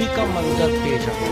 तबाही का मंजर पेश आया।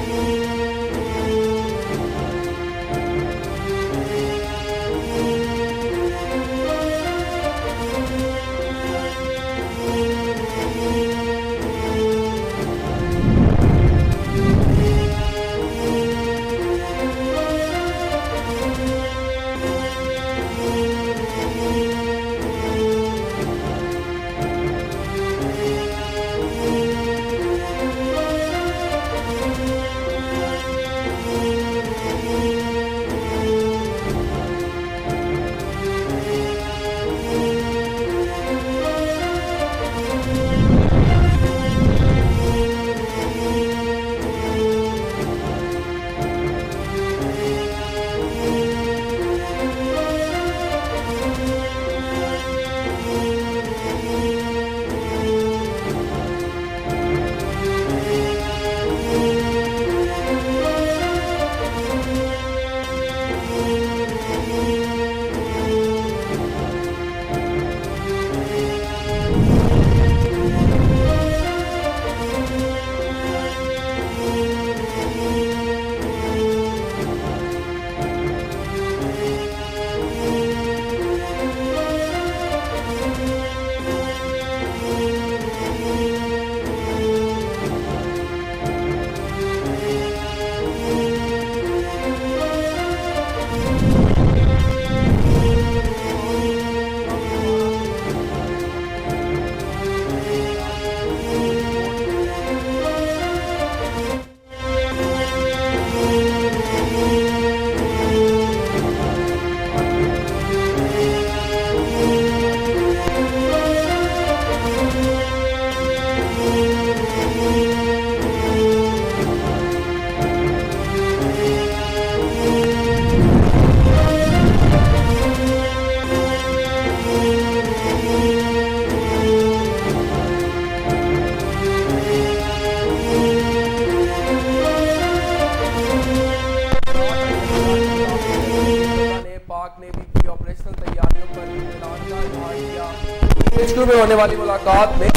ऑपरेशनल तैयारियों पर इत्मीनान का इज़हार किया। एचक्यू में होने वाली मुलाकात में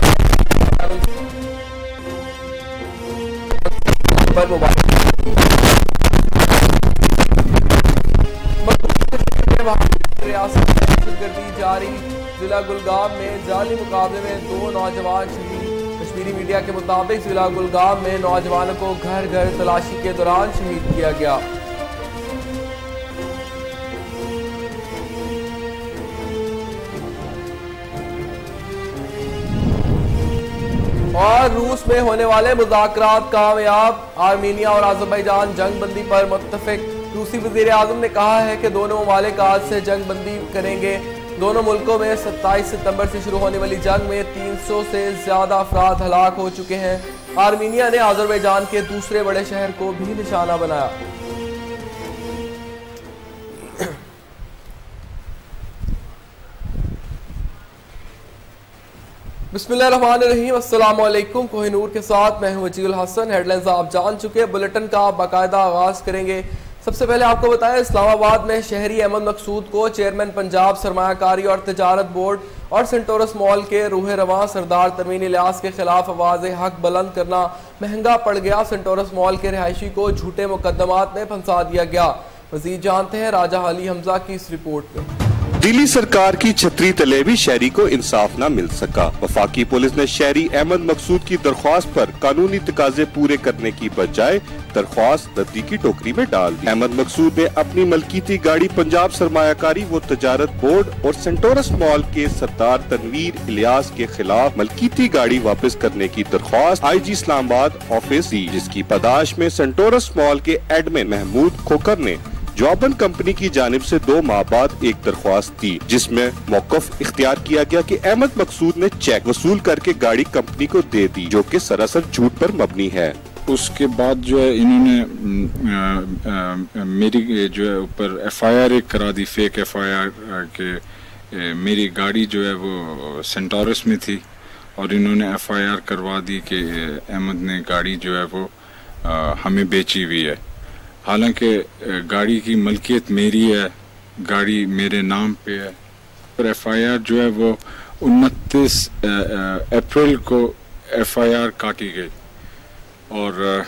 रियासत में दहशतगर्दी जारी। जिला गुलगाम में जाली मुकाबले में 2 नौजवान शहीद। कश्मीरी मीडिया के मुताबिक जिला गुलगाम में नौजवानों को घर घर तलाशी के दौरान शहीद किया गया। और रूस में होने वाले मुज़ाकरात कामयाब। आर्मीनिया और अज़रबैजान जंग बंदी पर मुत्तफिक। रूसी वज़ीर आज़म ने कहा है कि दोनों ममालिक आज से जंग बंदी करेंगे। दोनों मुल्कों में 27 सितंबर से शुरू होने वाली जंग में 300 से ज्यादा अफराद हलाक हो चुके हैं। आर्मीनिया ने अज़रबैजान के दूसरे बड़े शहर को भी निशाना बनाया। बिस्मिल्लाहिर्रहमानिर्रहीम, अस्सलाम वालेकुम। कोहिनूर के साथ मैं हूं वजीउल हसन। हेडलाइंस आप जान चुके। बुलेटिन का बाकायदा आगाज करेंगे। सबसे पहले आपको बताएं, इस्लामाबाद में शहरी अहमद मकसूद को चेयरमैन पंजाब सरमायाकारी और तिजारत बोर्ड और सेंटोरस मॉल के रूह रवां सरदार तरमीन इलियास के खिलाफ आवाज़ हक बुलंद करना महंगा पड़ गया। सेंटोरस मॉल के रिहायशी को झूठे मुकदमात में फंसा दिया गया। मजीद जानते हैं राजा अली हमजा की इस रिपोर्ट में। दिल्ली सरकार की छतरी तले भी शहरी को इंसाफ न मिल सका। वफाकी पुलिस ने शहरी अहमद मकसूद की दरख्वास्त पर कानूनी तकाजे पूरे करने की बजाय दरख्वास्त रद्दी की टोकरी में डाल दी। अहमद मकसूद ने अपनी मलकीती गाड़ी पंजाब सरमायाकारी व तिजारत बोर्ड और सेंटोरस मॉल के सरदार तनवीर इलियास के खिलाफ मलकीती गाड़ी वापस करने की दरख्वास्त IG इस्लामाबाद ऑफिस दी, जिसकी पदाश में सेंटोरस मॉल के एडमिन महमूद खोकर ने जॉबन कंपनी की जानिब से 2 माह बाद एक दरख्वास्त दी, जिसमें मौकफ इख्तियार किया गया कि अहमद मकसूद ने चेक वसूल करके गाड़ी कंपनी को दे दी, जो कि सरासर झूठ पर मबनी है। उसके बाद जो है इन्होंने मेरी जो है ऊपर FIR एक करा दी, फेक FIR के मेरी गाड़ी जो है वो सेंटोरस में थी और इन्होंने FIR करवा दी कि अहमद ने गाड़ी जो है वो हमें बेची हुई है। हालांकि गाड़ी की मलकियत मेरी है, गाड़ी मेरे नाम पे है। और FIR जो है वो 29 अप्रैल को FIR काटी गई और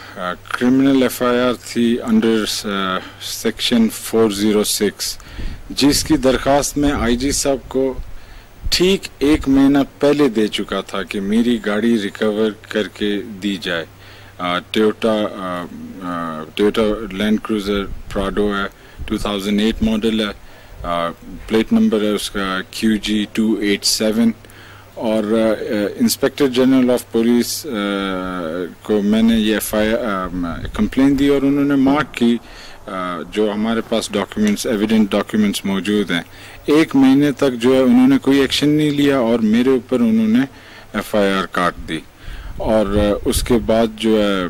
क्रिमिनल एफआईआर थी अंडर सेक्शन 406, जिसकी दरखास्त में आईजी साहब को ठीक 1 महीना पहले दे चुका था कि मेरी गाड़ी रिकवर करके दी जाए। टोयोटा लैंड क्रूजर प्राडो है, 2008 मॉडल है, प्लेट नंबर है उसका QG287। और इंस्पेक्टर जनरल ऑफ पुलिस को मैंने ये कंप्लेंट दी और उन्होंने मार्क की जो हमारे पास डॉक्यूमेंट्स, एविडेंट डॉक्यूमेंट्स मौजूद हैं। 1 महीने तक जो है उन्होंने कोई एक्शन नहीं लिया और मेरे ऊपर उन्होंने एफआईआर काट दी और उसके बाद जो है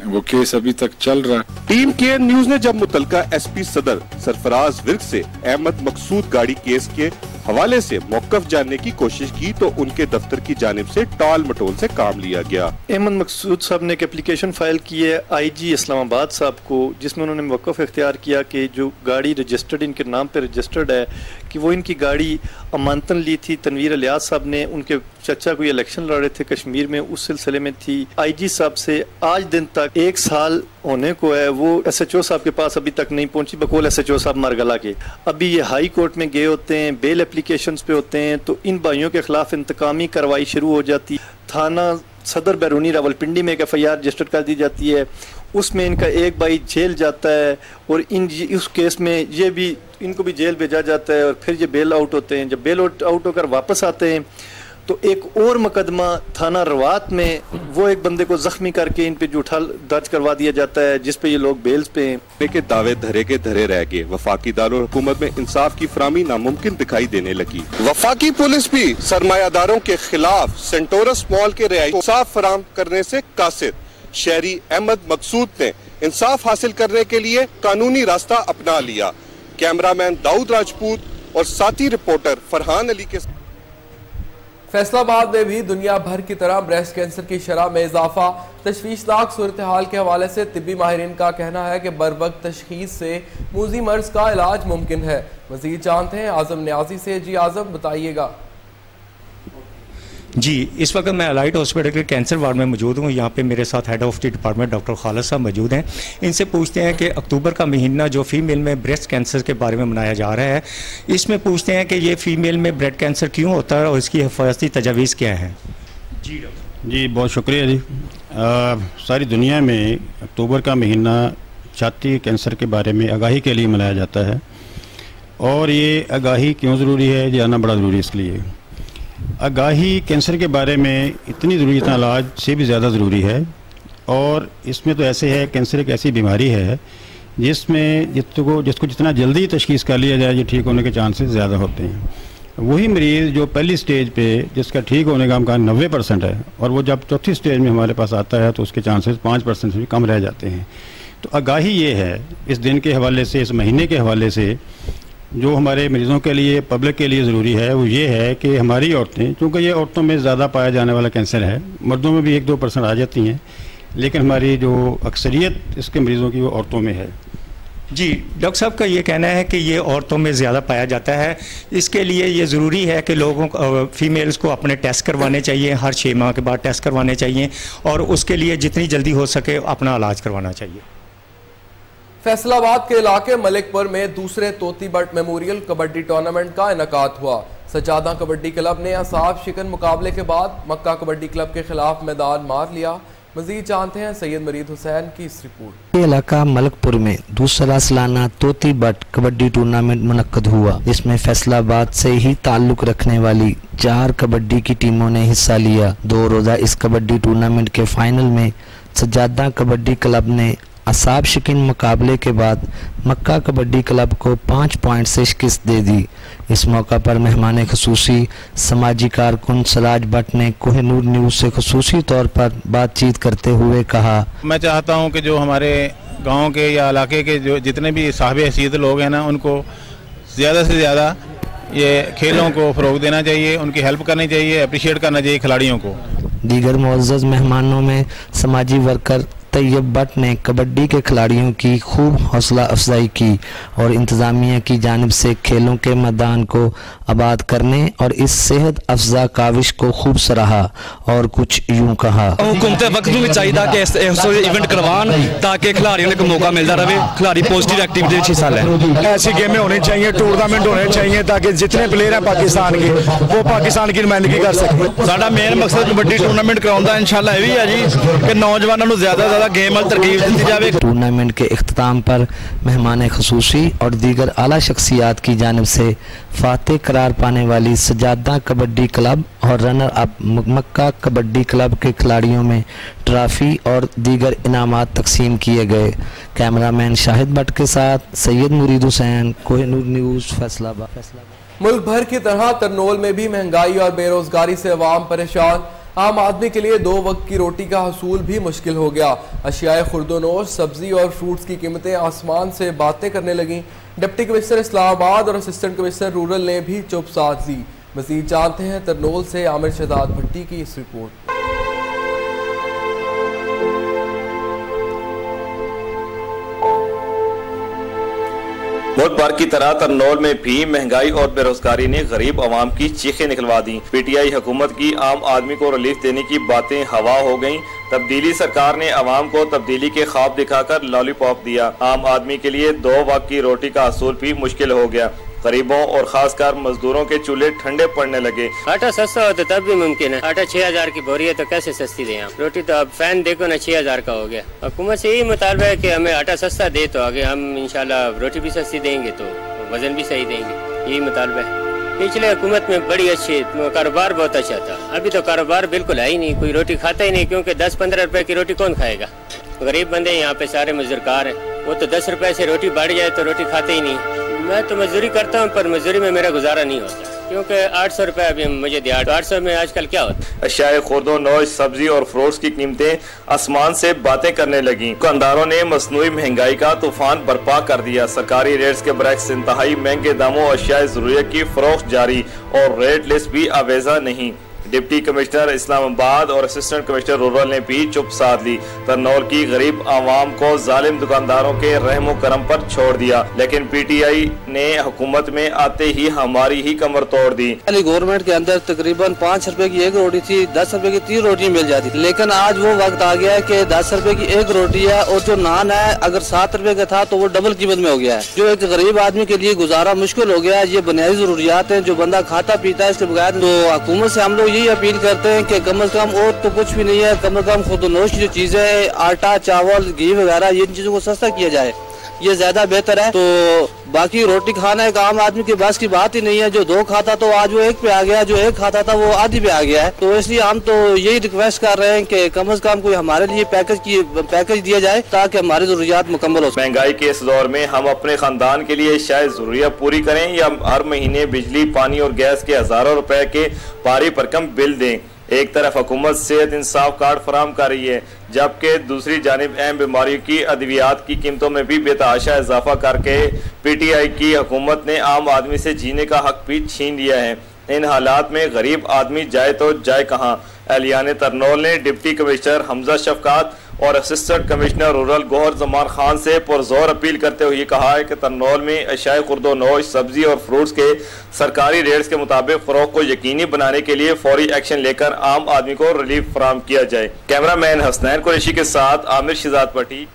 वो केस अभी तक चल रहा है। टीम केएन न्यूज ने जब मुतलका एसपी सदर सरफराज विर्क से अहमद मकसूद गाड़ी केस के हवाले से मौकफ जानने की कोशिश की तो उनके दफ्तर की जानिब से टाल मटोल से काम लिया गया। अहमद मकसूद साहब ने एक एप्लीकेशन फाइल की है आईजी इस्लामाबाद साहब को, जिसमें उन्होंने मौकफ इख्तियार किया कि जो गाड़ी रजिस्टर्ड इनके नाम पे रजिस्टर्ड है कि वो इनकी गाड़ी अमानतन ली थी। तनवीर अलियास साहब ने, उनके चचा कोई इलेक्शन लड़ रहे थे कश्मीर में, उस सिलसिले में थी। आईजी साहब से आज दिन तक 1 साल होने को है, वो एसएचओ साहब के पास अभी तक नहीं पहुंची, बकौल एसएचओ साहब मरगला के। अभी ये हाई कोर्ट में गए होते हैं, बेल एप्लीकेशंस पे होते हैं, तो इन भाइयों के खिलाफ इंतकामी कार्रवाई शुरू हो जाती। थाना सदर बैरूनी रावलपिंडी में एक एफआईआर रजिस्टर कर दी जाती है, उसमें इनका एक भाई जेल जाता है और उस केस में ये भी, इनको भी जेल भेजा जाता है और फिर ये बेल आउट होते हैं। जब बेल आउट होकर वापस आते हैं तो एक और मुकदमा थाना रवात में वो एक बंदे को जख्मी करके इन पे झूठा दर्ज करवा दिया जाता है, जिस पे ये लोग बेल्स पे हैं। के दावे धरे के धरे रह गए। वफाकी दारुल हुकूमत में इंसाफ की फराहमी नामुमकिन दिखाई देने लगी। वफाकी पुलिस भी सरमायादारों के खिलाफ सेंटोरस मॉल के रिहायशी को इंसाफ फराहम करने से कासिर। शहरी अहमद मकसूद ने इंसाफ हासिल करने के लिए कानूनी रास्ता अपना लिया। कैमरामैन दाऊद राजपूत और साथी रिपोर्टर फरहान अली के फैसलाबाद में भी दुनिया भर की तरह ब्रेस्ट कैंसर की शरह में इजाफा। तशवीशनाक सूरत हाल के हवाले से तिब्बी माहिरीन का कहना है कि बरवक्त तशखीस से मूजी मर्ज का इलाज मुमकिन है। मजीद जानते हैं आजम न्याजी से। जी आजम, बताइएगा। जी, इस वक्त मैं अलाइट हॉस्पिटल के कैंसर वार्ड में मौजूद हूँ। यहाँ पे मेरे साथ head of the department doctor Khalid साहब मौजूद हैं। इनसे पूछते हैं कि अक्टूबर का महीना जो फीमेल में ब्रेस्ट कैंसर के बारे में मनाया जा रहा है, इसमें पूछते हैं कि ये फीमेल में ब्रेस्ट कैंसर क्यों होता है और इसकी हिफाजती तजावीज़ क्या हैं। जी बहुत शुक्रिया जी। सारी दुनिया में अक्टूबर का महीना छाती कैंसर के बारे में आगाही के लिए मनाया जाता है और ये आगाही क्यों ज़रूरी है, जानना बड़ा ज़रूरी है। इसलिए आगाही कैंसर के बारे में इतनी ज़रूरी, इतना इलाज से भी ज़्यादा ज़रूरी है। और इसमें तो ऐसे है, कैंसर एक ऐसी बीमारी है जिसमें जिसको जितना जल्दी तशखीस कर लिया जाए, ये ठीक होने के चांसेस ज़्यादा होते हैं। वही मरीज़ जो पहली स्टेज पे जिसका ठीक होने का अमकान 90% है और वो जब चौथी स्टेज में हमारे पास आता है तो उसके चांसेस 5% से भी कम रह जाते हैं। तो आगाही ये है इस दिन के हवाले से, इस महीने के हवाले से, जो हमारे मरीज़ों के लिए, पब्लिक के लिए ज़रूरी है वो ये है कि हमारी औरतें, क्योंकि ये औरतों में ज़्यादा पाया जाने वाला कैंसर है, मर्दों में भी 1-2% आ जाती हैं, लेकिन हमारी जो अक्सरियत इसके मरीज़ों की वो औरतों में है। जी, डॉक्टर साहब का ये कहना है कि ये औरतों में ज़्यादा पाया जाता है। इसके लिए ये ज़रूरी है कि लोगों को, फीमेल्स को अपने टेस्ट करवाने चाहिए, हर 6 माह के बाद टेस्ट करवाने चाहिए और उसके लिए जितनी जल्दी हो सके अपना इलाज करवाना चाहिए। फैसलाबाद के इलाके मलिकपुर में दूसरे तोती बट मेमोरियल कबड्डी टूर्नामेंट का इनकाद हुआ। सजादा कबड्डी क्लब ने असाब शिकन मुकाबले के बाद मक्का कबड्डी क्लब के खिलाफ मैदान मार लिया। मजीद जानते हैं सैयद मरीद हुसैन की इस रिपोर्ट। इलाका मलकपुर में दूसरा सालाना तोती बट कबड्डी टूर्नामेंट मुनक्कद हुआ। इसमें फैसलाबाद से ही ताल्लुक रखने वाली 4 कबड्डी की टीमों ने हिस्सा लिया। 2 रोजा इस कबड्डी टूर्नामेंट के फाइनल में सजादा कबड्डी क्लब ने असाब शिकन मुकाबले के बाद मक्का कबड्डी क्लब को 5 पॉइंट से शिकस्त दे दी। इस मौका पर मेहमान खुसूसी समाजी कारकुन सराज भट्ट ने कोहिनूर न्यूज़ से खुसूसी तौर पर बातचीत करते हुए कहा, मैं चाहता हूं कि जो हमारे गांव के या इलाके के जो जितने भी साहिब हैसियत लोग हैं ना, उनको ज़्यादा से ज़्यादा ये खेलों को फ़रोग देना चाहिए, उनकी हेल्प करनी चाहिए, अप्रिशिएट करना चाहिए खिलाड़ियों को। दीगर मुअज़्ज़ज़ मेहमानों में समाजी वर्कर तैयब भट्ट ने कबड्डी के खिलाड़ियों की खूब हौसला अफजाई की और इंतज़ामिया की जानिब से खेलों के मैदान को आबाद करने और इस सेहत अफजा काविश को खूब सराहा और कुछ यूँ कहा। हुकूमत वक्त में चाहिए कि ऐसे इवेंट करवान ताकि खिलाड़ियों को मौका मिलता रहे, खिलाड़ी पॉजिटिव एक्टिविटी में हिस्सा लें। ऐसी गेमें होनी चाहिए, टूर्नामेंट होने चाहिए ताकि जितने प्लेयर हैं पाकिस्तान के वो पाकिस्तान की नुमाइंदगी कर सकें। साडा मेन मकसद कबड्डी टूर्नामेंट कराउंदा इंशाल्लाह भी है जी कि नौजवानों को ज़्यादा ज़्यादा गेम वाल तरकीब दी जाए। टूर्नामेंट के इख्तिताम पर मेहमान खुसूसी और दीगर आला शख्सियात की जानिब से फातेह करार पाने वाली सजादा कबड्डी क्लब और रनर अप मक्का कबड्डी क्लब के खिलाड़ियों में ट्रॉफी और दीगर इनामात तकसीम किए गए। कैमरामैन शाहिद भट्ट के साथ सैयद मुरीद हुसैन, कोहिनूर न्यूज़, फैसलाबाद। मुल्क भर की तरह तरनोल में भी महंगाई और बेरोजगारी से अवाम परेशान। आम आदमी के लिए 2 वक्त की रोटी का हसूल भी मुश्किल हो गया। अशियाए खुर्दोनोश, सब्जी और फ्रूट्स की कीमतें आसमान से बातें करने लगीं। डिप्टी कमिश्नर इस्लामाबाद और असिस्टेंट कमिश्नर रूरल ने भी चुप साध ली। मजीद जानते हैं तरनोल से आमिर शहजाद भट्टी की इस रिपोर्ट। मुल्क भर की तरह तरनोल में भी महंगाई और बेरोजगारी ने गरीब आवाम की चीखें निकलवा दी। पीटीआई हुकूमत की आम आदमी को रिलीफ देने की बातें हवा हो गईं। तब्दीली सरकार ने आवाम को तब्दीली के ख्वाब दिखाकर लॉलीपॉप दिया। आम आदमी के लिए 2 वक्त की रोटी का हसूल भी मुश्किल हो गया। गरीबों और खासकर मजदूरों के चूल्हे ठंडे पड़ने लगे। आटा सस्ता हो तो तब भी मुमकिन है। आटा 6000 की बोरी है तो कैसे सस्ती दें आप? रोटी तो अब फैन देखो ना 6000 का हो गया। हुकूमत से यही मुतालबा है कि हमें आटा सस्ता दे तो आगे हम इंशाल्लाह रोटी भी सस्ती देंगे तो वजन भी सही देंगे, यही मुतालबा है। पिछले हुकूमत में बड़ी अच्छी कारोबार बहुत अच्छा था, अभी तो कारोबार बिल्कुल है ही नहीं, कोई रोटी खाता ही नहीं क्योंकि 10-15 रुपए की रोटी कौन खाएगा? गरीब बंदे यहाँ पे सारे मजदूरकार हैं, वो तो 10 रुपए से रोटी बढ़ जाए तो रोटी खाते ही नहीं। मैं तो मजदूरी करता हूँ पर मजदूरी में मेरा गुजारा नहीं होता क्योंकि 800 रुपए अभी मुझे दिया, 800 में आजकल क्या होता है? अशियाए खुर्दोनोश, सब्जी और फ्रूट्स की कीमतें आसमान से बातें करने लगी। दुकानदारों ने मसनूई महंगाई का तूफान बर्पा कर दिया। सरकारी रेट्स के बरक्स इंतहाई महंगे दामों अशियाए ज़रूरियत की फरोख्त जारी और रेट लिस्ट भी आवेजा नहीं। डिप्टी कमिश्नर इस्लामाबाद और असिस्टेंट कमिश्नर रूरल ने भी चुप साध ली। तरनौल की गरीब आवाम को जालिम दुकानदारों के रहमो करम पर छोड़ दिया, लेकिन पीटीआई ने हुकूमत में आते ही हमारी ही कमर तोड़ दी। गवर्नमेंट के अंदर तकरीबन 5 रुपए की एक रोटी थी, 10 रुपए की 3 रोटी मिल जाती थी, लेकिन आज वो वक्त आ गया है कि 10 रुपए की एक रोटी है और जो नान है अगर 7 रुपए का था तो वो डबल कीमत में हो गया है, जो एक गरीब आदमी के लिए गुजारा मुश्किल हो गया है। ये बुनियादी जरूरियात है, जो बंदा खाता पीता है इसके बगैर। तो हुकूमत से हम लोग यही अपील करते हैं कि कम से कम और तो कुछ भी नहीं है, कम से कम खुर्दोनोश की जो चीजें है, आटा, चावल, घी वगैरह, ये चीजों को सस्ता किया जाए, ये ज्यादा बेहतर है। तो बाकी रोटी खाना एक आम आदमी के बस की बात ही नहीं है, जो 2 खाता तो आज वो 1 पे आ गया, जो 1 खाता था वो आधी पे आ गया है। तो इसलिए हम तो यही रिक्वेस्ट कर रहे हैं कि कम से कम कोई हमारे लिए पैकेज दिया जाए ताकि हमारी जरूरियात मुकम्मल हो। महंगाई के इस दौर में हम अपने खानदान के लिए शायद जरूरियात पूरी करें या हर महीने बिजली, पानी और गैस के हजारों रुपए के भारी भरकम बिल दें। एक तरफ हुकूमत सेहत इंसाफ कार्ड फराम कर रही है, जबकि दूसरी जानिब अहम बीमारियों की अद्वियात की कीमतों में भी बेतहाशा इजाफा करके पीटीआई की हुकूमत ने आम आदमी से जीने का हक भी छीन लिया है। इन हालात में गरीब आदमी जाए तो जाए कहाँ? एहलियान तरनौल ने डिप्टी कमिश्नर हमजा शफकात और assistant commissioner rural Gohar Zaman Khan से पुरजोर अपील करते हुए कहा है कि तरनौल में अशियाए खुर्दोनोश, सब्जी और फ्रूट्स के सरकारी रेट्स के मुताबिक फरोख्त को यकीनी बनाने के लिए फौरी एक्शन लेकर आम आदमी को रिलीफ फराहम किया जाए। कैमरामैन हसनैन कुरैशी के साथ आमिर शहजाद भट्टी।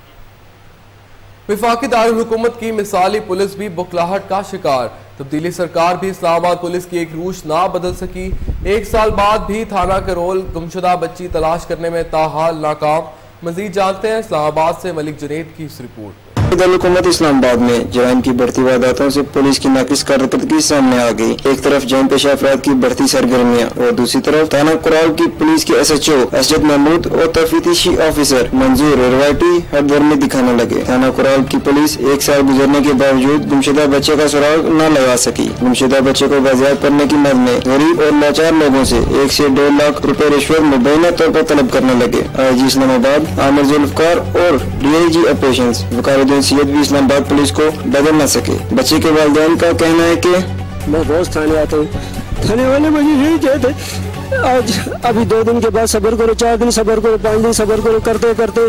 वफाकी दारुल हुकूमत की मिसाली पुलिस भी बुखलाहट का शिकार। तब्दीली सरकार भी इस्लामाबाद पुलिस की एक रूश ना बदल सकी। 1 साल बाद भी थाना के रोल गुमशुदा बच्ची तलाश करने में ताहाल नाकाम। मजीद जानते हैं इस्लामाबाद से मलिक जुनैद की इस रिपोर्ट। हुकूमत इस्लामाबाद में जराइम की बढ़ती वारदातों से पुलिस की नाकिस कारकर्दगी सामने आ गई। एक तरफ जैन पेशा अफराद की बढ़ती सरगर्मियाँ और दूसरी तरफ थाना कुराल की पुलिस के SHO असजद महमूद और तफ्तीशी ऑफिसर मंजूर रवायती हरदर्मी दिखाने लगे। थाना कुराल की पुलिस 1 साल गुजरने के बावजूद गुमशुदा बच्चे का सुराग न लगा सकी। गुमशुदा बच्चे को बाजियाब करने की मद में गरीब और लाचार लोगों से 1 से 2 लाख रुपए रिश्वत मुबैना तौर पर तलब करने लगे। IG इस्लामाबाद आमिर जुल्फकार और DIG ऑपरेशंस वकारुद्दीन सैयद भी इस्लामाबाद पुलिस को बदल न सके। बच्चे के वालिदैन का कहना है कि मैं रोज थाने आता हूँ, थाने वाले मुझे यही कहते आज अभी 2 दिन के बाद सब्र करो, 4 दिन सब्र करो, 5 दिन सब्र करो, करते करते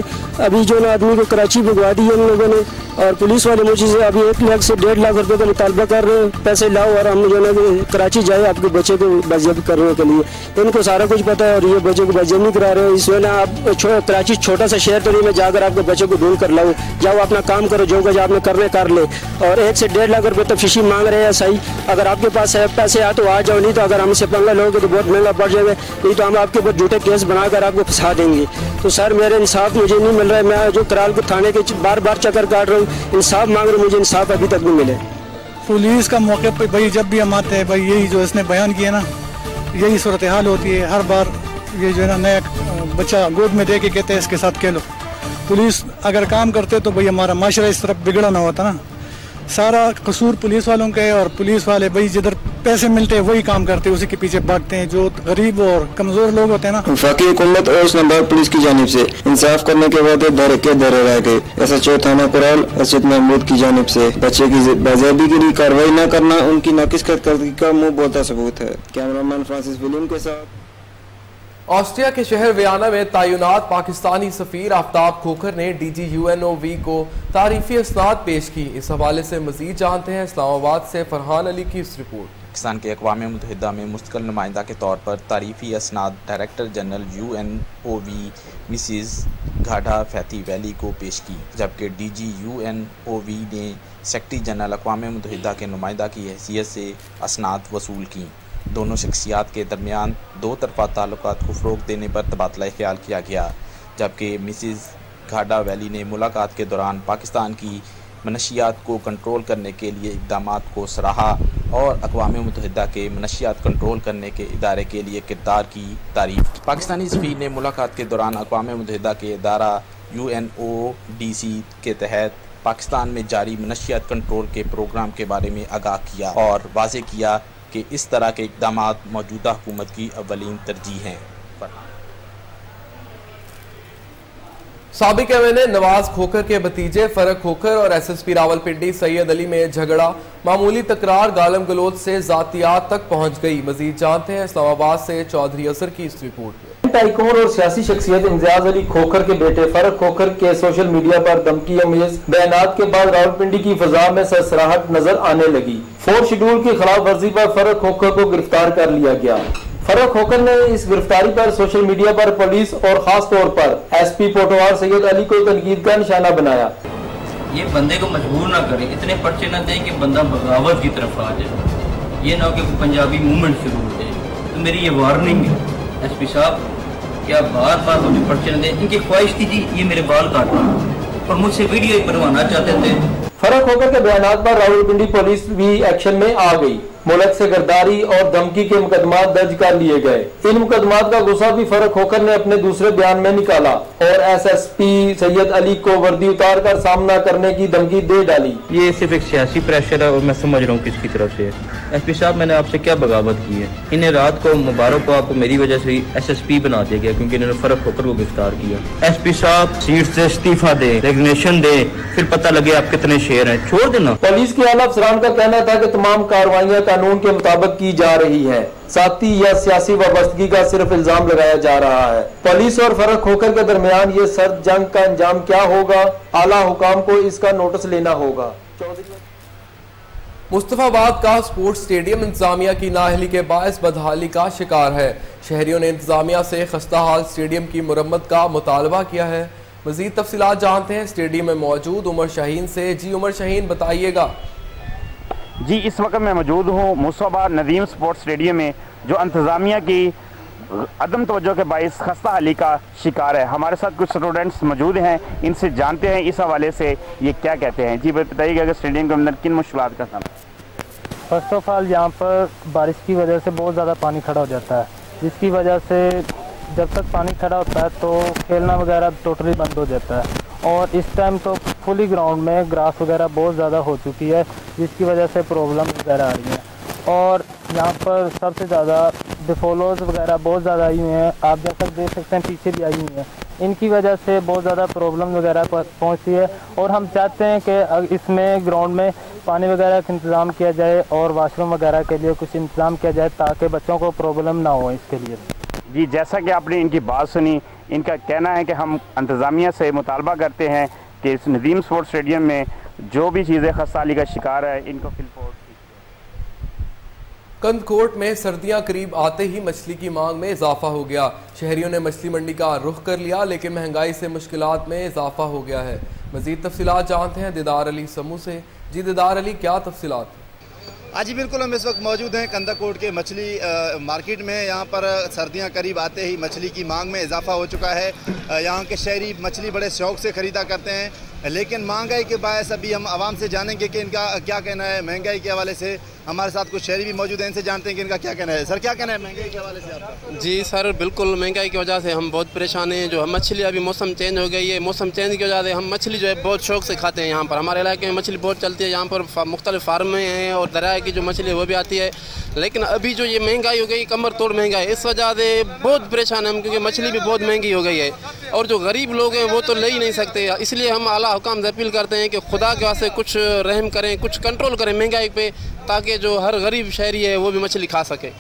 अभी जो ना आदमी को कराची भिजवा दी हम लोगों ने। और पुलिस वाले मुझे से अभी 1 लाख से 1.5 लाख रुपए का मुतालबा कर रहे हैं, पैसे लाओ और हम जो ना कराची जाए आपके बच्चे को बाजियाबी करने के लिए। इनको सारा कुछ पता है और ये बच्चे को बाजियाबी नहीं करा रहे हैं। इसमें ना आप कराची छोटा सा शहर तो नहीं, मैं जाकर आपके बच्चे को ढूंढ कर लाऊं, जाओ अपना काम करो, जो कुछ आपने करने कर ले। और 1 से 1.5 लाख रुपए तो फिशी मांग रहे हैं। सही, अगर आपके पास पैसे आ तो आ जाओ, नहीं तो अगर हमसे पंगा लोगे तो बहुत महंगा पड़ जाएगा, नहीं तो हम आपके ऊपर झूठे केस बनाकर आपको फंसा देंगे। तो सर मेरे इंसाफ मुझे नहीं मिल रहा है, मैं जो कराल के थाने के बार बार चक्कर काट रहा हूँ, इंसाफ मांग रहा हूँ, मुझे इंसाफ अभी तक नहीं मिले। पुलिस का मौके पर भाई जब भी हम आते हैं भाई यही जो इसने बयान किया ना, यही सूरत हाल होती है हर बार। ये जो है ना नया बच्चा गोद में दे के कहते हैं इसके साथ खेलो। पुलिस अगर काम करते तो भाई हमारा माशरा इस तरफ बिगड़ा ना होता ना। सारा कसूर पुलिस वालों का है और पुलिस वाले भाई जिधर पैसे मिलते हैं वही काम करते हैं, उसी के पीछे भागते हैं। जो गरीब और कमजोर लोग होते हैं ना। वफाकी हुकूमत और इस्लामाबाद पुलिस की जानिब से इंसाफ करने के वादे धरे रह गए। SHO थाना कुराल असद महमूद की जानिब से बच्चे की बाजियाबी के लिए कार्रवाई न करना उनकी नाकिस करदगी का मुंह बोलता सबूत है। कैमरामैन फ्रांसिस विलियम के साथ। ऑस्ट्रिया के शहर वियना में तैनात पाकिस्तानी सफीर आफ्ताब खोखर ने DG UNOV को तारीफी इसनाद पेश की। इस हवाले से मजीद जानते हैं इस्लामाबाद से फरहान अली की इस रिपोर्ट। पाकिस्तान के अक़वाम मुत्तहिदा में मुस्तकिल नुमाइंदा के तौर पर तारीफी इसनाद डायरेक्टर जनरल UNOV मिसिज़ घाटा फैती वैली को पेश की, जबकि DG UNOV ने सेक्रेटरी जनरल अक़वाम मुत्तहिदा के नुमाइंदा की हैसियत से असनाद वसूल की। दोनों शख्सियात के दरमियान 2 तरफ़ा ताल्लुकात को फ़रोग़ देने पर तबादला ख्याल किया गया, जबकि मिसिज़ घाटा वैली ने मुलाकात के दौरान पाकिस्तान की मनशियात को कंट्रोल करने के लिए इक़दामात को सराहा और अक़वाम मुत्तहिदा के मनशियात कंट्रोल करने के इदारे के लिए किरदार की तारीफ़ की। पाकिस्तानी सफ़ीर ने मुलाकात के दौरान अक़वाम मुत्तहिदा के इदारा UNODC के तहत पाकिस्तान में जारी मनशियात कंट्रोल के प्रोग्राम के बारे में आगाह किया और वाज़ेह किया कि इस तरह के इक़दामात मौजूदा हुकूमत की अव्वलीन तरजीह हैं। साबिक MNA नवाज खोखर के भतीजे फरक खोखर और SSP रावलपिंडी सैयद अली में झगड़ा, मामूली तकरार गालम गलोच से ज़ातियात तक पहुँच गई। मजीद जानते हैं इस्लामाबाद से चौधरी असर की इस रिपोर्ट में। टाइकून और सियासी शख्सियत इम्तियाज अली खोखर के बेटे फरक खोखर के सोशल मीडिया पर धमकी अमेज बयानात के बाद रावलपिंडी की फजा में सरसराहट नजर आने लगी। 4 शेड्यूल की खिलाफ वर्जी पर फरक खोखर को गिरफ्तार कर लिया गया। फरक खोखर ने इस गिरफ्तारी पर सोशल मीडिया पर पुलिस और खास तौर पर SP पोटवार सैयद अली को तनकीद का निशाना बनाया। ये बंदे को मजबूर ना करे, इतने पर्चे न दें कि बंदा बगावत की तरफ आ जाए, ये ना हो कि पंजाबी मूवमेंट शुरू हो जाए। तो मेरी ये वार्निंग है SP साहब, क्या बार बार मुझे पर्चे न दें। इनकी ख्वाहिश थी जी ये मेरे बाल काटना और मुझसे वीडियो ही बनवाना चाहते थे। फरक खोखर के बयानात पर रावलपिंडी पुलिस भी एक्शन में आ गई। मुल्क से गिरफ्तारी और धमकी के मुकदमा दर्ज कर लिए गए। इन मुकदमात का गुस्सा भी फरक खोखर ने अपने दूसरे बयान में निकाला और SSP सैयद अली को वर्दी उतार कर सामना करने की धमकी दे डाली। ये सिर्फ एक सियासी प्रेशर है और मैं समझ रहा हूँ किसकी तरफ से। SP साहब, मैंने आपसे क्या बगावत की है? इन्हें रात को मुबारक को आपको मेरी वजह से SSP बना दिया गया क्योंकि इन्होंने फरक खोखर को गिरफ्तार किया। SP साहब, सीट से इस्तीफा दे, रेजिग्नेशन दे, फिर पता लगे आप कितने शेर हैं, छोड़ देना। पुलिस के आला अफसरान का कहना था कि तमाम कार्रवाइयाँ कानून के मुताबिक की जा रही है, साथी या सियासी वाबस्तगी का सिर्फ इल्जाम लगाया जा रहा है। पुलिस और फरक खोखर के दरमियान ये सर्द जंग का अंजाम क्या होगा, आला हुकाम को इसका नोटिस लेना होगा। मुस्तफाबाद का स्पोर्ट्स स्टेडियम इंतजामिया की नाअहली के बायस बदहाली का शिकार है। शहरियों ने इंतजामिया से खस्ता हाल स्टेडियम की मुरम्मत का मुतालबा किया है। मजीद तफसीलात जानते हैं स्टेडियम में मौजूद उमर शाहीन से। जी उमर शाहीन, बताइएगा। जी, इस वक्त मैं मौजूद हूँ मुस्तफाबाद नदीम स्पोर्ट्स स्टेडियम में, जो इंतज़ामिया की अदम तवज्जो के बाइस खस्ता हाली का शिकार है। हमारे साथ कुछ स्टूडेंट्स मौजूद हैं, इनसे जानते हैं इस हवाले से ये क्या कहते हैं। जी बताइएगा कि स्टेडियम के अंदर किन मुश्किलात का सामना? फर्स्ट ऑफ ऑल यहाँ पर बारिश की वजह से बहुत ज़्यादा पानी खड़ा हो जाता है, जिसकी वजह से जब तक पानी खड़ा होता है तो खेलना वगैरह टोटली बंद हो जाता है। और इस टाइम तो फुली ग्राउंड में ग्रास वगैरह बहुत ज़्यादा हो चुकी है, जिसकी वजह से प्रॉब्लम वगैरह आ रही है। और यहाँ पर सबसे ज़्यादा डिफॉल्टर्स वगैरह बहुत ज़्यादा आई हुई हैं। आप जैसा देख सकते हैं पीछे भी आई हुई हैं। इनकी वजह से बहुत ज़्यादा प्रॉब्लम वगैरह पहुँचती है और हम चाहते हैं कि इसमें ग्राउंड में पानी वगैरह का इंतज़ाम किया जाए और वाशरूम वगैरह के लिए कुछ इंतज़ाम किया जाए ताकि बच्चों को प्रॉब्लम ना हो इसके लिए। जी, जैसा कि आपने इनकी बात सुनी, इनका कहना है कि हम इंतज़ामिया से मुतालबा करते हैं कि इस नदीम स्पोर्ट्स स्टेडियम में जो भी चीज़ें खस्ताहाली का शिकार है इनको फिलपोर्ट। कंदकोट में सर्दियां करीब आते ही मछली की मांग में इजाफा हो गया। शहरियों ने मछली मंडी का रुख कर लिया, लेकिन महंगाई से मुश्किलात में इजाफा हो गया है। मजीद तफसीलात जानते हैं दीदार अली समूह से। जी दीदार अली, क्या तफसीलात? हाँ जी बिल्कुल, हम इस वक्त मौजूद हैं कंदाकोट के मछली मार्केट में। यहाँ पर सर्दियाँ करीब आते ही मछली की मांग में इजाफा हो चुका है। यहाँ के शहरी मछली बड़े शौक से ख़रीदा करते हैं, लेकिन महंगाई के बायस अभी हम आवाम से जानेंगे कि इनका क्या कहना है महंगाई के हवाले से। हमारे साथ कुछ शहरी भी मौजूद हैं, इनसे जानते हैं कि इनका क्या कहना है। सर, क्या कहना है महंगाई के हवाले से आपका? जी सर, बिल्कुल महंगाई की वजह से हम बहुत परेशान हैं। जो हम मछली, अभी मौसम चेंज हो गई है, मौसम चेंज की वजह से हम मछली जो है बहुत शौक से खाते हैं। यहाँ पर हमारे इलाके में मछली बहुत चलती है। यहाँ पर मुख्तलिफ फार्में हैं और दरिया की जो मछली है वो भी आती है, लेकिन अभी जो ये महंगाई हो गई, कमर तोड़ महंगाई, इस वजह से बहुत परेशान हैं हम, क्योंकि मछली भी बहुत महंगी हो गई है और जो गरीब लोग हैं वो तो ले ही नहीं सकते। इसलिए हम आला हुकाम से अपील करते हैं कि खुदा के वास्ते कुछ रहम करें, कुछ कंट्रोल करें महंगाई पे, ताकि जो हर गरीब शहरी है वो भी मछली खा सके।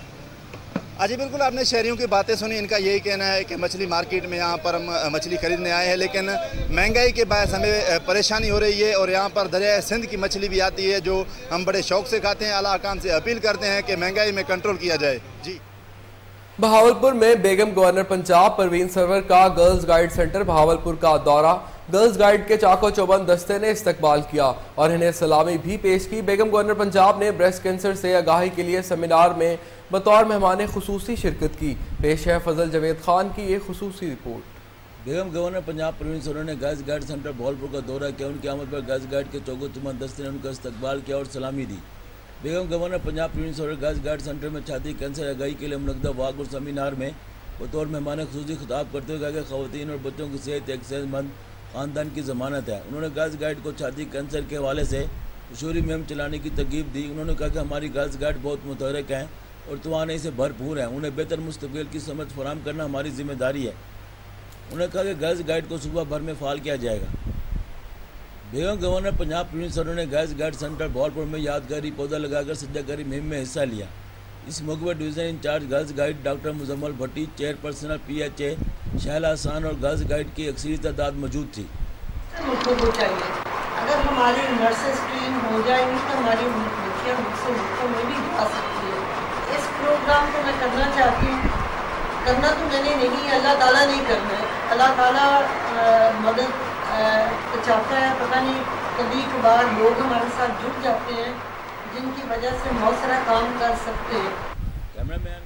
जी बिल्कुल, आपने शहरियों की बातें सुनी। इनका यही कहना है कि मछली मार्केट में यहाँ पर हम मछली खरीदने आए हैं, लेकिन महंगाई के बायस हमें परेशानी हो रही है और यहाँ पर दरिया सिंध की मछली भी आती है जो हम बड़े शौक से खाते हैं। आला हुकाम से अपील करते हैं कि महंगाई में कंट्रोल किया जाए। जी, बहावलपुर में बेगम गवर्नर पंजाब परवीन सरवर का गर्ल्स गाइड सेंटर बहावलपुर का दौरा। गर्ल्स गाइड के चाको चौबंद दस्ते ने इस्तकबाल किया और इन्हें सलामी भी पेश की। बेगम गवर्नर पंजाब ने ब्रेस्ट कैंसर से आगाही के लिए सेमिनार में बतौर मेहमान खुसूसी शिरकत की। पेश है फजल जवेद खान की ये खुसूसी रिपोर्ट। बेगम गवर्नर पंजाब परवीन सरवर ने गर्ल्स गाइड सेंटर बहावलपुर का दौरा किया। उनकी आमद पर गर्ल्स गाइड के चाको चौबंद दस्ते ने उनका इस्तकबाल किया और सलामी दी। बेगम governor Punjab Parveen Sarwar girls guide centre में छाती कैंसर आगाही के लिए मुनक़दा वाक और सेमिनार में बतौर मेहमान खुसूसी खिताब करते हुए कहा कि ख़वातीन और बच्चों की सेहत एक सेहतमंद ख़ानदान की ज़मानत है। उन्होंने गर्ल्स गाइड को छाती कैंसर के हवाले से मशहूरी मुहिम चलाने की तरगीब दी। उन्होंने कहा कि हमारी गर्ल्स गाइड बहुत मुतहरक हैं और तवानाई से भरपूर हैं। उन्हें बेहतर मुस्तक़बिल की समझ फराहम करना हमारी जिम्मेदारी है। उन्होंने कहा कि गर्ल्स गाइड को सूबा भर में फ़ाल किया जाएगा। बेगम गवर्नर पंजाब परवीन सरवर ने गर्ल्स गाइड सेंटर बहावलपुर में यादगारी पौधा लगाकर सज्जाकारी मुहिम में हिस्सा लिया। इस मौके पर division incharge girls guide doctor Muzammil Bhatti, chairperson PHA Shahla Hasan और गर्ल्स गाइड की अक्सरी तादाद मौजूद थी। अगर हमारी नर्सेस ट्रेन हो जाएंगी तो हमारी बच्चियाँ मुल्कों में भी जा सकती है। इस प्रोग्राम को मैं करना चाहती हूँ। करना तो मैंने नहीं, अल्लाह ताला नहीं करना है। अल्लाह ताला मदद चाहता है। पता नहीं कभी कभार लोग हमारे साथ जुड़ जाते हैं जिनकी वजह से बहुत सारा काम कर सकते हैं।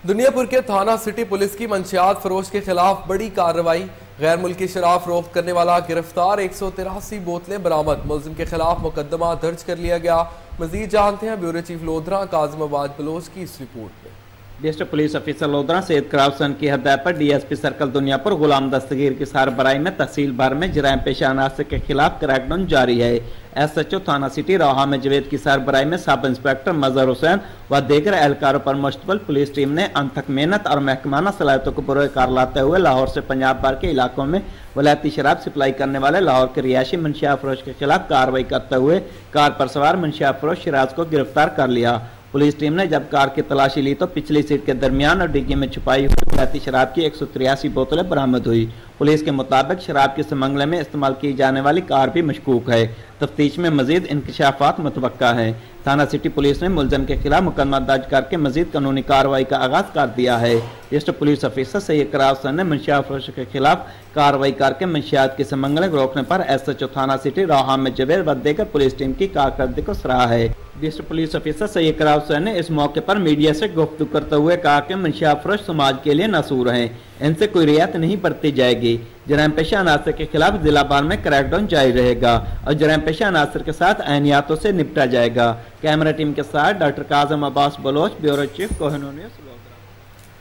दुनियापुर के थाना सिटी पुलिस की मंशियात फरोश के खिलाफ बड़ी कार्रवाई। गैर मुल्की शराब फरोख्त करने वाला गिरफ्तार, 183 बोतलें बरामद। मुलजिम के खिलाफ मुकदमा दर्ज कर लिया गया। मजीद जानते हैं ब्यूरो चीफ लोधरा काजिमाबाद बलोच की इस रिपोर्ट में। District police officer Lodhran Syed क्राउसन की हदायत पर DSP सर्कल दुनियापुर गुलाम दस्तगीर की सरबराही में तहसील भर में जराइम पेशा अनासर के खिलाफ क्रैकडाउन जारी है। SHO थाना सिटी रोहा में जवेद की सरबराही में सब इंस्पेक्टर मजहर हुसैन व दीगर एहलकारों पर मुश्तमिल पुलिस टीम ने अनथक मेहनत और महकमाना सलाहियतों को पुरकार लाते हुए लाहौर से पंजाब भर के इलाकों में वलायती शराब सप्लाई करने वाले लाहौर के रिहायशी मंशिया फरोश के खिलाफ कार्रवाई करते हुए कार पर सवार मंशिया फरोश शिराज को गिरफ्तार कर लिया। पुलिस टीम ने जब कार की तलाशी ली तो पिछली सीट के दरमियान और डिग्गी में छुपाई हुई वलायती शराब की 183 बोतलें बरामद हुई। पुलिस के मुताबिक शराब के स्मगले में इस्तेमाल की जाने वाली कार भी मशकूक है। तफ्तीश में मजीद इंकशाफात मुतवक्का है। थाना सिटी पुलिस ने मुलजम के खिलाफ मुकदमा दर्ज करके मजीद कानूनी कार्रवाई का आगाज कर दिया है। डिस्ट्रिक्ट पुलिस ऑफिसर सैयद क्राउसन ने मंशिया फरोश के खिलाफ कार्रवाई करके मंशियात की स्मगलिंग रोकने पर SHO थाना सिटी रोहा में जवेद व देकर पुलिस टीम की कारकर्दगी को सराहा है। डिस्ट्रिक्ट पुलिस ऑफिसर सैयद क्राउसन ने इस मौके पर मीडिया से गुफ्तगू करते हुए कहा कि मंशिया फरोश समाज के लिए नसूर हैं, इनसे कोई रियायत नहीं बरती जाएगी। जराइम पेशा अनासर के खिलाफ जिला भर में क्रैकडाउन जारी रहेगा और जराइम पेशा अनासर के साथ ऐनियातों से निपटा जाएगा। कैमरा टीम के साथ doctor Kazim Abbas Baloch, bureau chief Kohinoor news.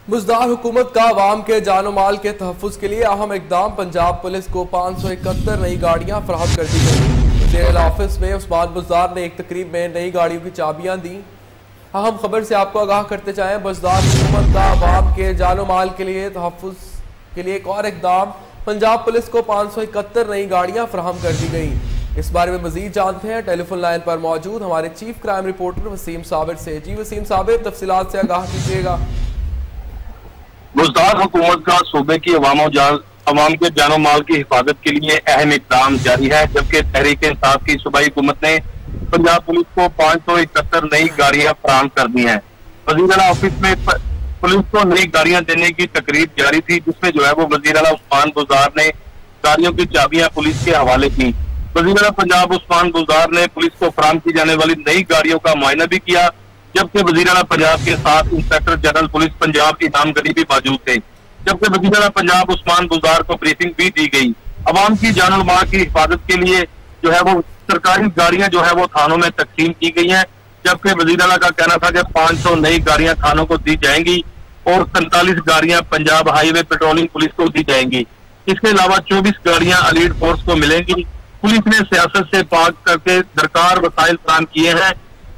मुज़दार हुकूमत का अवाम के जानो माल के तहफ़्फ़ुज़ के लिए अहम इक़दाम। पंजाब पुलिस को 571 नई गाड़ियाँ फराहम कर दी गई। जेल ऑफिस में उस्मान बुज़दार ने एक तकरीब में नई गाड़ियों की चाबियाँ दी। अहम खबर से आपको आगाह करते चाहें, बुज़दार हुकूमत का अवाम के जानो माल के लिए तहफ़्फ़ुज़ के लिए एक और इक़दाम। पंजाब पुलिस को 571 नई गाड़ियां फराहम कर दी गई। इस बारे में मजीद जानते हैं टेलीफोन लाइन पर मौजूद हमारे chief crime reporter Waseem Sabir से। जी वसीम साबिर, तफसीलात से आगाह कीजिएगा। बुज़दार हुकूमत का सूबे की अवाम के जानो माल की हिफाजत के लिए अहम इक़दाम जारी है, जबकि तहरीक इंसाफ की सूबाई हुकूमत ने पंजाब पुलिस को 571 नई गाड़ियां फराहम कर दी हैं। वज़ीर आला ऑफिस में पुलिस को नई गाड़ियां देने की तकरीब जारी थी, जिसमें जो है वो वज़ीर आला उस्मान बुज़दार ने गाड़ियों की चाबियां पुलिस के हवाले की। वज़ीर आला पंजाब उस्मान बुज़दार ने पुलिस को फराहम की जाने वाली नई गाड़ियों का मुआयना भी किया, जबकि वज़ीर आला पंजाब के साथ इंस्पेक्टर जनरल पुलिस पंजाब इनाम गनी भी मौजूद थे। जबकि वज़ीर आला पंजाब उस्मान बुज़दार को ब्रीफिंग भी दी गई। अवाम की जान माल की हिफाजत के लिए जो है वो सरकारी गाड़ियां जो है वो थानों में तकसीम की गई हैं, जबकि वज़ीर आला का कहना था कि 500 नई गाड़ियां थानों को दी जाएंगी और 47 गाड़ियां पंजाब हाईवे पेट्रोलिंग पुलिस को दी जाएंगी। इसके अलावा 24 गाड़ियां एलीट फोर्स को मिलेंगी। पुलिस ने सियासत से पाक करके दरकार वसाइल फराहम किए हैं।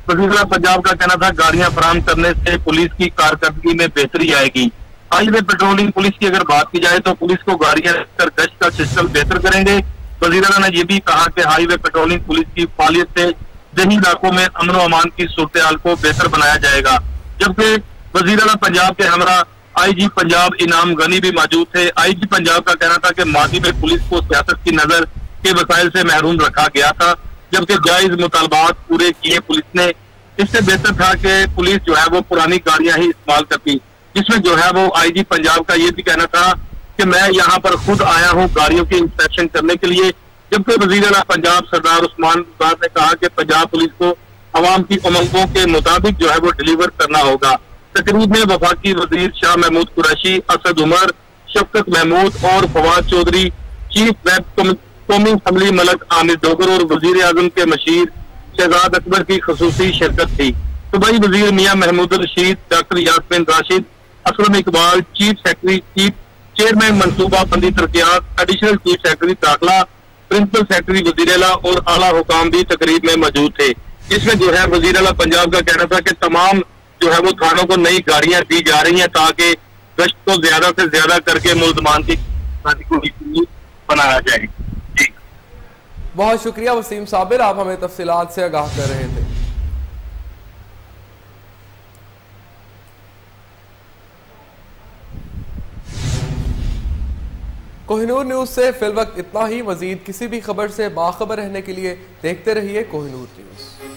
वज़ीर आला पंजाब का कहना था गाड़ियां फराहम करने से पुलिस की कारकर्दगी में बेहतरी आएगी। हाईवे पेट्रोलिंग पुलिस की अगर बात की जाए तो पुलिस को गाड़ियां रखकर गश्त का सिस्टम बेहतर करेंगे। वज़ीर आला ने यह भी कहा कि हाईवे पेट्रोलिंग पुलिस की फालियत से दही इलाकों में अमन व अमान की सूरत हाल को बेहतर बनाया जाएगा। जबकि वज़ीर आला पंजाब के हमरा IG पंजाब इनाम गनी भी मौजूद थे। IG पंजाब का कहना था कि माजी में पुलिस को सियासत की नजर के वसाइल से महरूम रखा गया था, जबकि जायज मुतालबात पूरे किए पुलिस ने। इससे बेहतर था कि पुलिस जो है वो पुरानी गाड़ियां ही इस्तेमाल करती, जिसमें जो है वो IG पंजाब का ये भी कहना था कि मैं यहाँ पर खुद आया हूँ गाड़ियों की इंस्पेक्शन करने के लिए। जबकि वज़ीर आला पंजाब सरदार उस्मान बुज़दार ने कहा कि पंजाब पुलिस को अवाम की उमंगों के मुताबिक जो है वो डिलीवर करना होगा। तकरीब में वफाकी वजीर शाह महमूद कुरैशी, असद उमर, शफकत महमूद और फवाद चौधरी, चीफ वेब कौमी असम्बली मलक आमिर डोगर और वजीर आजम के मशीर शहजाद अकबर की खसूसी शिरकत थी। सूबाई वजीर मियां Mahmood Rasheed, doctor Yasmeen Rashid, Aslam Iqbal, chief chairman मनसूबा बंदी तरक्यात, एडिशनल चीफ सेक्रेटरी दाखिला, प्रिंसिपल सेक्रेटरी वजीर आला और आला हुकाम भी तकरीब में मौजूद थे। इसमें जो है वजीर आला पंजाब का कहना था कि तमाम जो है वो थानों को नई गाड़ियां दी जा रही हैं ताकि गश्त को ज्यादा से ज्यादा करके मुल्जमान की बनाया जाए। बहुत शुक्रिया वसीम साबिर, आप हमें तफसीलात से आगाह कर रहे थे। कोहिनूर न्यूज से फिलवक्त इतना ही। मजीद किसी भी खबर से बाखबर रहने के लिए देखते रहिए कोहिनूर न्यूज।